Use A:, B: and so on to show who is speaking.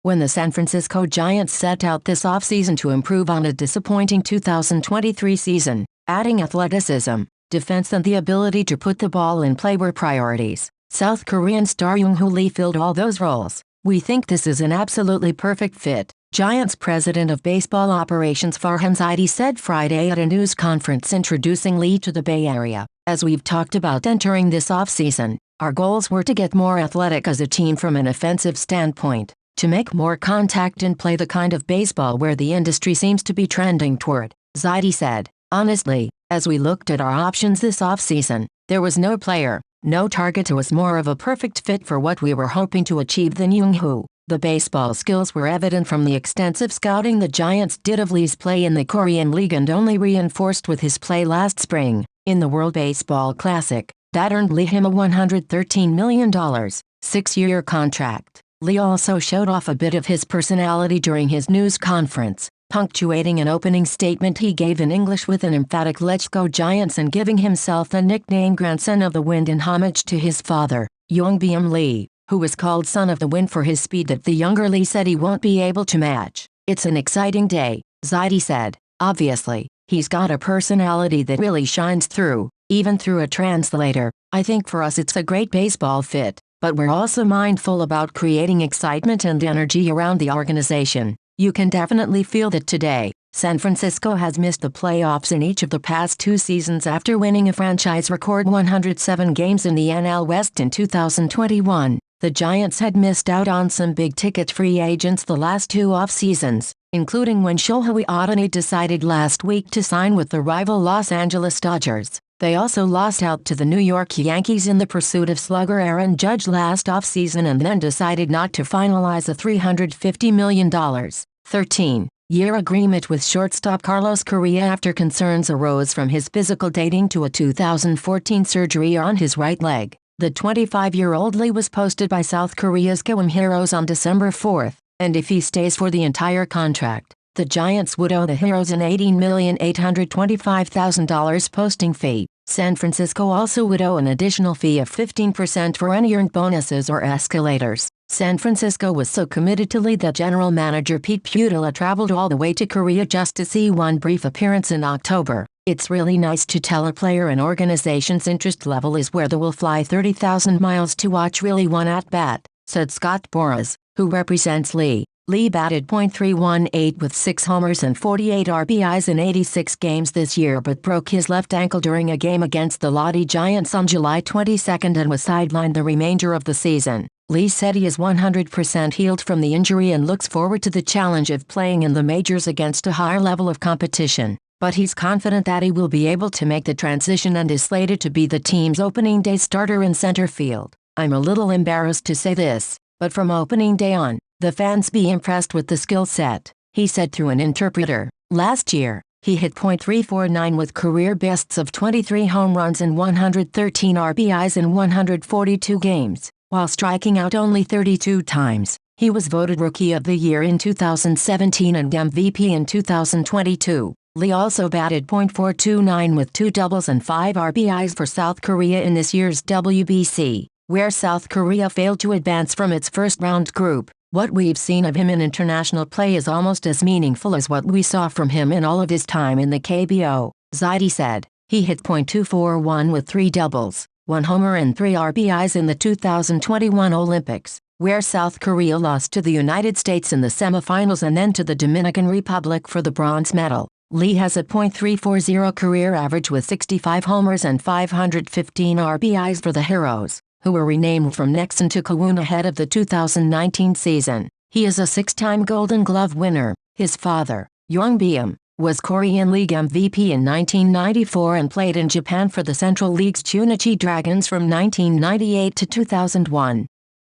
A: when the San Francisco Giants set out this offseason to improve on a disappointing 2023 season, adding athleticism, defense and the ability to put the ball in play were priorities. South Korean star Jung Hoo Lee filled all those roles. "We think this is an absolutely perfect fit," Giants president of baseball operations Farhan Zaidi said Friday at a news conference introducing Lee to the Bay Area. "As we've talked about entering this offseason, our goals were to get more athletic as a team from an offensive standpoint, to make more contact and play the kind of baseball where the industry seems to be trending toward," Zaidi said. "Honestly, as we looked at our options this offseason, there was no player, no target who was more of a perfect fit for what we were hoping to achieve than Jung Hoo." The baseball skills were evident from the extensive scouting the Giants did of Lee's play in the Korean League and only reinforced with his play last spring, in the World Baseball Classic, that earned Lee him a $113 million, 6-year contract. Lee also showed off a bit of his personality during his news conference, punctuating an opening statement he gave in English with an emphatic "Let's go Giants" and giving himself the nickname Grandson of the Wind in homage to his father, Yong Lee, who was called Son of the Wind for his speed that the younger Lee said he won't be able to match. "It's an exciting day," Zaidi said. "Obviously, he's got a personality that really shines through, even through a translator. I think for us it's a great baseball fit, but we're also mindful about creating excitement and energy around the organization. You can definitely feel that today. San Francisco has missed the playoffs in each of the past 2 seasons after winning a franchise record 107 games in the NL West in 2021. The Giants had missed out on some big-ticket free agents the last 2 off-seasons, including when Shohei Ohtani decided last week to sign with the rival Los Angeles Dodgers. They also lost out to the New York Yankees in the pursuit of slugger Aaron Judge last offseason and then decided not to finalize a $350 million, 13-year agreement with shortstop Carlos Correa after concerns arose from his physical dating to a 2014 surgery on his right leg. The 25-year-old Lee was posted by South Korea's Gwam Heroes on December 4, and if he stays for the entire contract, the Giants would owe the Heroes an $18,825,000 posting fee. San Francisco also would owe an additional fee of 15% for any earned bonuses or escalators. San Francisco was so committed to Lee that general manager Pete Putila traveled all the way to Korea just to see one brief appearance in October. "It's really nice to tell a player an organization's interest level is where they will fly 30,000 miles to watch really one at-bat," said Scott Boras, who represents Lee. Lee batted .318 with 6 homers and 48 RBIs in 86 games this year but broke his left ankle during a game against the Lodi Giants on July 22 and was sidelined the remainder of the season. Lee said he is 100% healed from the injury and looks forward to the challenge of playing in the majors against a higher level of competition. But he's confident that he will be able to make the transition and is slated to be the team's opening day starter in center field. "I'm a little embarrassed to say this, but from opening day on, the fans be impressed with the skill set," he said through an interpreter. Last year, he hit .349 with career bests of 23 home runs and 113 RBIs in 142 games, while striking out only 32 times. He was voted Rookie of the Year in 2017 and MVP in 2022. Lee also batted .429 with 2 doubles and 5 RBIs for South Korea in this year's WBC, where South Korea failed to advance from its first-round group. "What we've seen of him in international play is almost as meaningful as what we saw from him in all of his time in the KBO," Zaidi said. He hit .241 with 3 doubles, 1 homer and 3 RBIs in the 2021 Olympics, where South Korea lost to the United States in the semifinals and then to the Dominican Republic for the bronze medal. Lee has a .340 career average with 65 homers and 515 RBIs for the Heroes, who were renamed from Nexon to Kowloon ahead of the 2019 season. He is a 6-time Golden Glove winner. His father, Jung was Korean League MVP in 1994 and played in Japan for the Central League's Chunichi Dragons from 1998 to 2001.